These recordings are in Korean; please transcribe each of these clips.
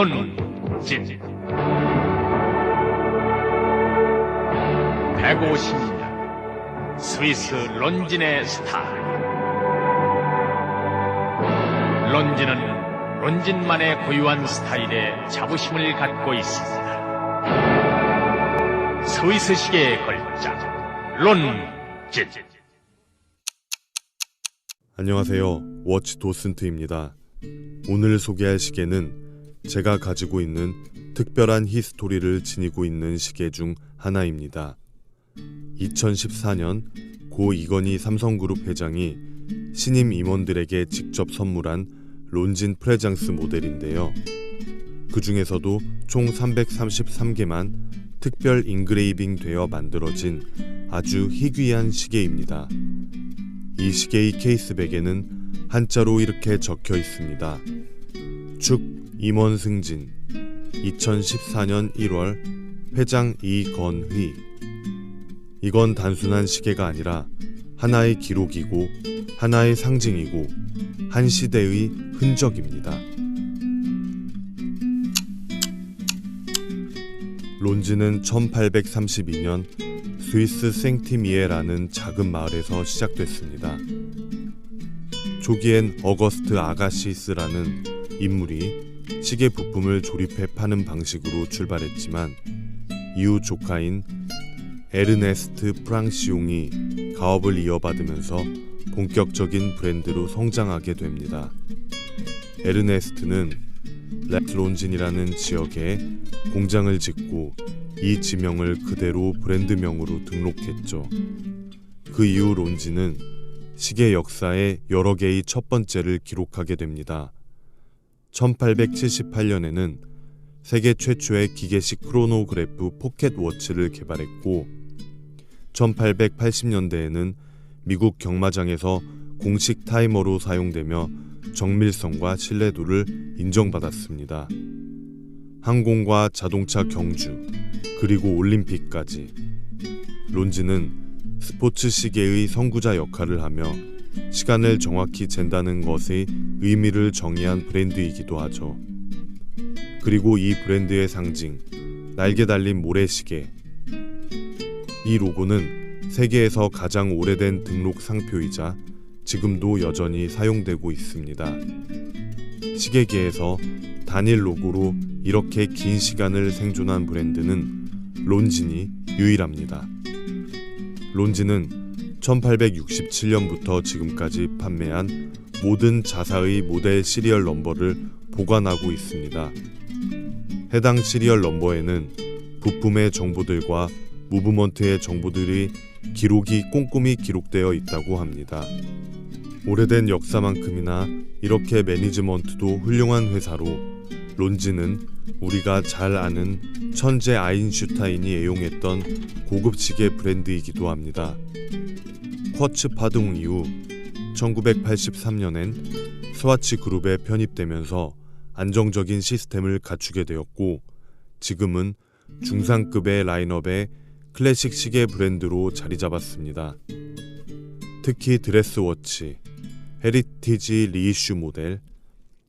론진. 150년 스위스 론진의 스타일. 론진은 론진만의 고유한 스타일에 자부심을 갖고 있습니다. 스위스 시계의 걸작 론진. 안녕하세요. 워치 도슨트입니다. 오늘 소개할 시계는 제가 가지고 있는 특별한 히스토리를 지니고 있는 시계 중 하나입니다. 2014년 고 이건희 삼성그룹 회장이 신임 임원들에게 직접 선물한 론진 프레장스 모델인데요. 그 중에서도 총 333개만 특별 인그레이빙 되어 만들어진 아주 희귀한 시계입니다. 이 시계의 케이스백에는 한자로 이렇게 적혀 있습니다. 축 임원 승진 2014년 1월 회장 이건휘. 이건 단순한 시계가 아니라 하나의 기록이고 하나의 상징이고 한 시대의 흔적입니다. 론진은 1832년 스위스 생티미에라는 작은 마을에서 시작됐습니다. 초기엔 어거스트 아가시스라는 인물이 시계 부품을 조립해 파는 방식으로 출발했지만 이후 조카인 에르네스트 프랑시옹이 가업을 이어받으면서 본격적인 브랜드로 성장하게 됩니다. 에르네스트는 론진이라는 지역에 공장을 짓고 이 지명을 그대로 브랜드명으로 등록했죠. 그 이후 론진은 시계 역사의 여러 개의 첫 번째를 기록하게 됩니다. 1878년에는 세계 최초의 기계식 크로노그래프 포켓 워치를 개발했고 1880년대에는 미국 경마장에서 공식 타이머로 사용되며 정밀성과 신뢰도를 인정받았습니다. 항공과 자동차 경주, 그리고 올림픽까지 론진은 스포츠 시계의 선구자 역할을 하며 시간을 정확히 잰다는 것의 의미를 정의한 브랜드이기도 하죠. 그리고 이 브랜드의 상징, 날개 달린 모래시계. 이 로고는 세계에서 가장 오래된 등록 상표이자 지금도 여전히 사용되고 있습니다. 시계계에서 단일 로고로 이렇게 긴 시간을 생존한 브랜드는 론진이 유일합니다. 론진은 1867년부터 지금까지 판매한 모든 자사의 모델 시리얼 넘버를 보관하고 있습니다. 해당 시리얼 넘버에는 부품의 정보들과 무브먼트의 정보들이 기록이 꼼꼼히 기록되어 있다고 합니다. 오래된 역사만큼이나 이렇게 매니지먼트도 훌륭한 회사로 론진은 우리가 잘 아는 천재 아인슈타인이 애용했던 고급 시계 브랜드이기도 합니다. 쿼츠 파동 이후 1983년엔 스와치 그룹에 편입되면서 안정적인 시스템을 갖추게 되었고 지금은 중상급의 라인업의 클래식 시계 브랜드로 자리 잡았습니다. 특히 드레스워치, 헤리티지 리이슈 모델,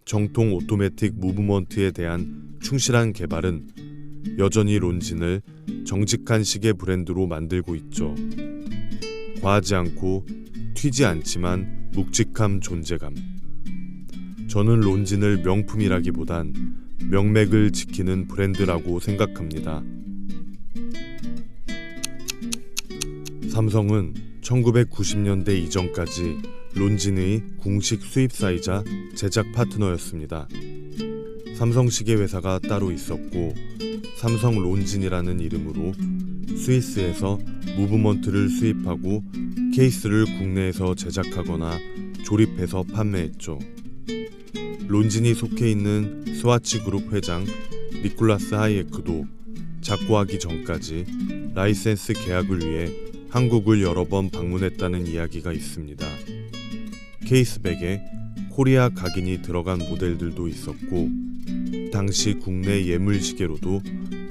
정통 오토매틱 무브먼트에 대한 충실한 개발은 여전히 론진을 정직한 시계 브랜드로 만들고 있죠. 과하지 않고 튀지 않지만 묵직한 존재감. 저는 론진을 명품이라기보단 명맥을 지키는 브랜드라고 생각합니다. 삼성은 1990년대 이전까지 론진의 공식 수입사이자 제작 파트너였습니다. 삼성시계 회사가 따로 있었고 삼성 론진이라는 이름으로 스위스에서 무브먼트를 수입하고 케이스를 국내에서 제작하거나 조립해서 판매했죠. 론진이 속해 있는 스와치 그룹 회장 니콜라스 하이에크도 작고하기 전까지 라이센스 계약을 위해 한국을 여러 번 방문했다는 이야기가 있습니다. 케이스백에 코리아 각인이 들어간 모델들도 있었고 당시 국내 예물시계로도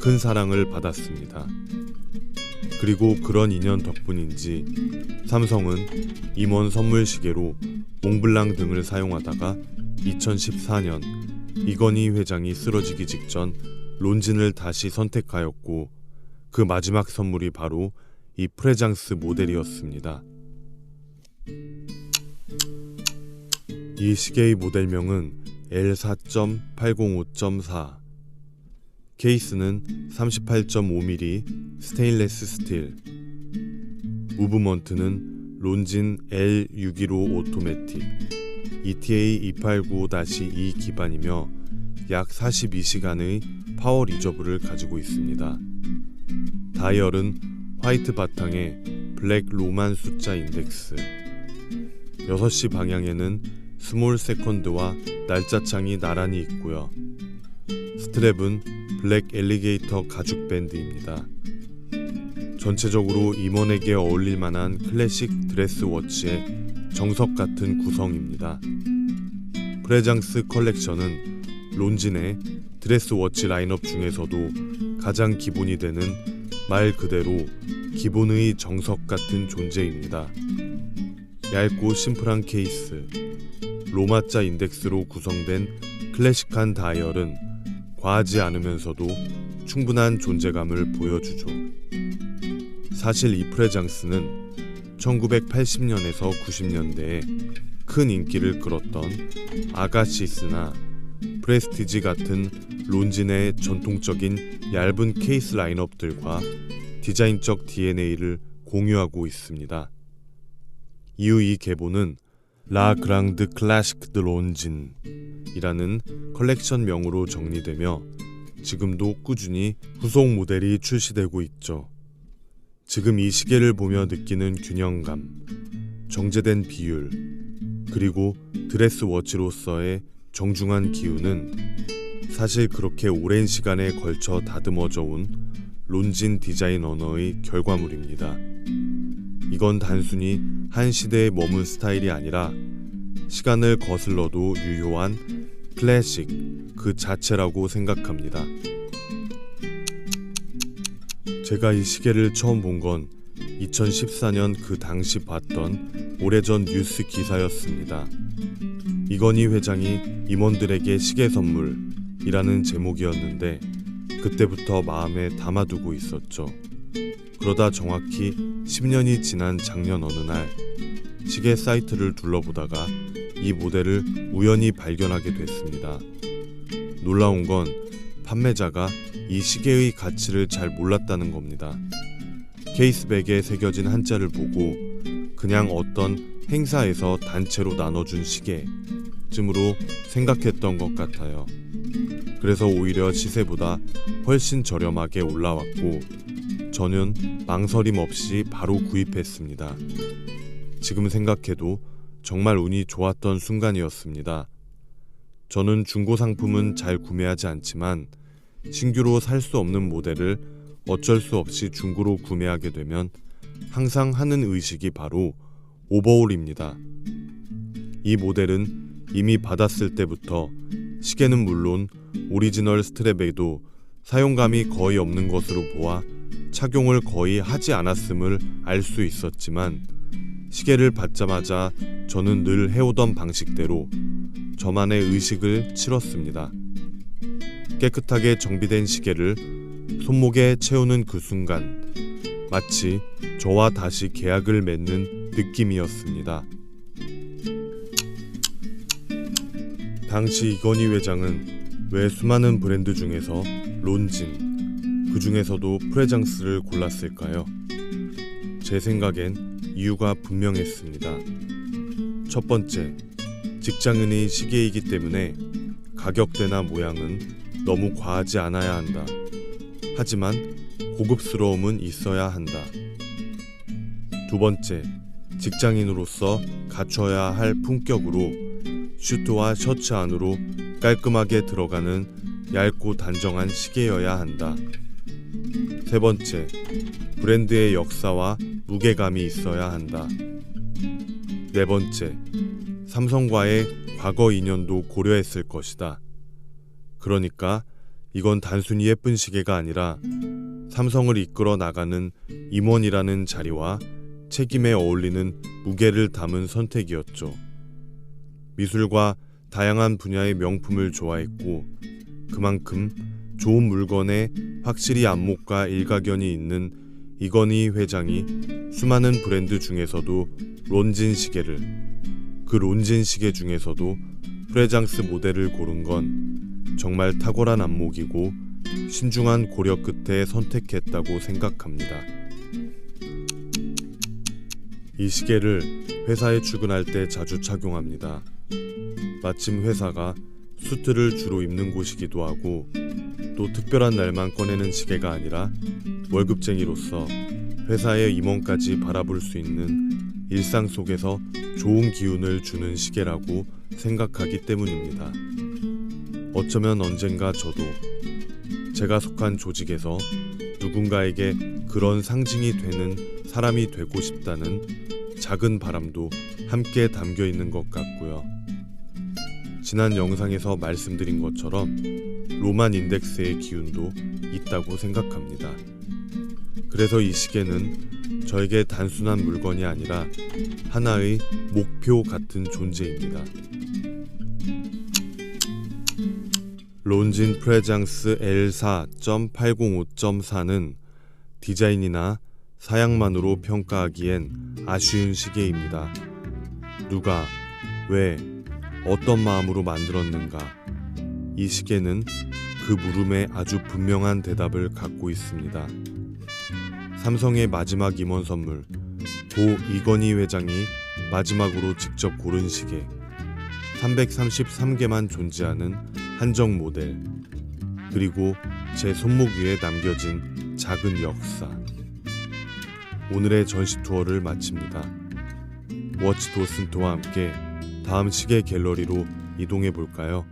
큰 사랑을 받았습니다. 그리고 그런 인연 덕분인지 삼성은 임원 선물 시계로 몽블랑 등을 사용하다가 2014년 이건희 회장이 쓰러지기 직전 론진을 다시 선택하였고 그 마지막 선물이 바로 이 프레장스 모델이었습니다. 이 시계의 모델명은 L4.805.4. 케이스는 38.5mm 스테인레스 스틸. 무브먼트는 론진 L615 오토매틱 ETA 2895-2 기반이며 약 42시간의 파워 리저브를 가지고 있습니다. 다이얼은 화이트 바탕에 블랙 로만 숫자 인덱스. 6시 방향에는 스몰 세컨드와 날짜창이 나란히 있고요. 스트랩은 블랙 엘리게이터 가죽 밴드입니다. 전체적으로 임원에게 어울릴 만한 클래식 드레스 워치의 정석 같은 구성입니다. 프레장스 컬렉션은 론진의 드레스 워치 라인업 중에서도 가장 기본이 되는 말 그대로 기본의 정석 같은 존재입니다. 얇고 심플한 케이스, 로마자 인덱스로 구성된 클래식한 다이얼은 과하지 않으면서도 충분한 존재감을 보여주죠. 사실 이 프레장스는 1980년에서 90년대에 큰 인기를 끌었던 아가시스나 프레스티지 같은 론진의 전통적인 얇은 케이스 라인업들과 디자인적 DNA를 공유하고 있습니다. 이후 이 계보는 라 그랑드 클래식 드 론진이라는 컬렉션명으로 정리되며 지금도 꾸준히 후속 모델이 출시되고 있죠. 지금 이 시계를 보며 느끼는 균형감, 정제된 비율, 그리고 드레스 워치로서의 정중한 기운은 사실 그렇게 오랜 시간에 걸쳐 다듬어져 온 론진 디자인 언어의 결과물입니다. 이건 단순히 한 시대에 머문 스타일이 아니라 시간을 거슬러도 유효한 클래식 그 자체라고 생각합니다. 제가 이 시계를 처음 본 건 2014년 그 당시 봤던 오래전 뉴스 기사였습니다. 이건희 회장이 임원들에게 시계 선물이라는 제목이었는데 그때부터 마음에 담아두고 있었죠. 그러다 정확히 10년이 지난 작년 어느 날 시계 사이트를 둘러보다가 이 모델을 우연히 발견하게 됐습니다. 놀라운 건 판매자가 이 시계의 가치를 잘 몰랐다는 겁니다. 케이스백에 새겨진 한자를 보고 그냥 어떤 행사에서 단체로 나눠준 시계쯤으로 생각했던 것 같아요. 그래서 오히려 시세보다 훨씬 저렴하게 올라왔고 저는 망설임 없이 바로 구입했습니다. 지금 생각해도 정말 운이 좋았던 순간이었습니다. 저는 중고 상품은 잘 구매하지 않지만 신규로 살 수 없는 모델을 어쩔 수 없이 중고로 구매하게 되면 항상 하는 의식이 바로 오버홀입니다. 이 모델은 이미 받았을 때부터 시계는 물론 오리지널 스트랩에도 사용감이 거의 없는 것으로 보아 착용을 거의 하지 않았음을 알 수 있었지만 시계를 받자마자 저는 늘 해오던 방식대로 저만의 의식을 치렀습니다. 깨끗하게 정비된 시계를 손목에 채우는 그 순간 마치 저와 다시 계약을 맺는 느낌이었습니다. 당시 이건희 회장은 왜 수많은 브랜드 중에서 론진, 그 중에서도 프레장스를 골랐을까요? 제 생각엔 이유가 분명했습니다. 첫 번째, 직장인의 시계이기 때문에 가격대나 모양은 너무 과하지 않아야 한다. 하지만 고급스러움은 있어야 한다. 두 번째, 직장인으로서 갖춰야 할 품격으로 슈트와 셔츠 안으로 깔끔하게 들어가는 얇고 단정한 시계여야 한다. 세 번째, 브랜드의 역사와 무게감이 있어야 한다. 네 번째, 삼성과의 과거 인연도 고려했을 것이다. 그러니까 이건 단순히 예쁜 시계가 아니라 삼성을 이끌어 나가는 임원이라는 자리와 책임에 어울리는 무게를 담은 선택이었죠. 미술과 다양한 분야의 명품을 좋아했고 그만큼 좋은 물건에 확실히 안목과 일가견이 있는 이건희 회장이 수많은 브랜드 중에서도 론진 시계를, 그 론진 시계 중에서도 프레장스 모델을 고른 건 정말 탁월한 안목이고 신중한 고려 끝에 선택했다고 생각합니다. 이 시계를 회사에 출근할 때 자주 착용합니다. 마침 회사가 수트를 주로 입는 곳이기도 하고 또 특별한 날만 꺼내는 시계가 아니라 월급쟁이로서 회사의 임원까지 바라볼 수 있는 일상 속에서 좋은 기운을 주는 시계라고 생각하기 때문입니다. 어쩌면 언젠가 저도 제가 속한 조직에서 누군가에게 그런 상징이 되는 사람이 되고 싶다는 작은 바람도 함께 담겨 있는 것 같고요. 지난 영상에서 말씀드린 것처럼 로만 인덱스의 기운도 있다고 생각합니다. 그래서 이 시계는 저에게 단순한 물건이 아니라 하나의 목표 같은 존재입니다. 론진 프레장스 L4.805.4는 디자인이나 사양만으로 평가하기엔 아쉬운 시계입니다. 누가, 왜, 어떤 마음으로 만들었는가? 이 시계는 그 물음에 아주 분명한 대답을 갖고 있습니다. 삼성의 마지막 임원 선물, 고 이건희 회장이 마지막으로 직접 고른 시계, 333개만 존재하는 한정 모델, 그리고 제 손목 위에 남겨진 작은 역사. 오늘의 전시 투어를 마칩니다. 워치 도슨트와 함께 다음 시계 갤러리로 이동해 볼까요?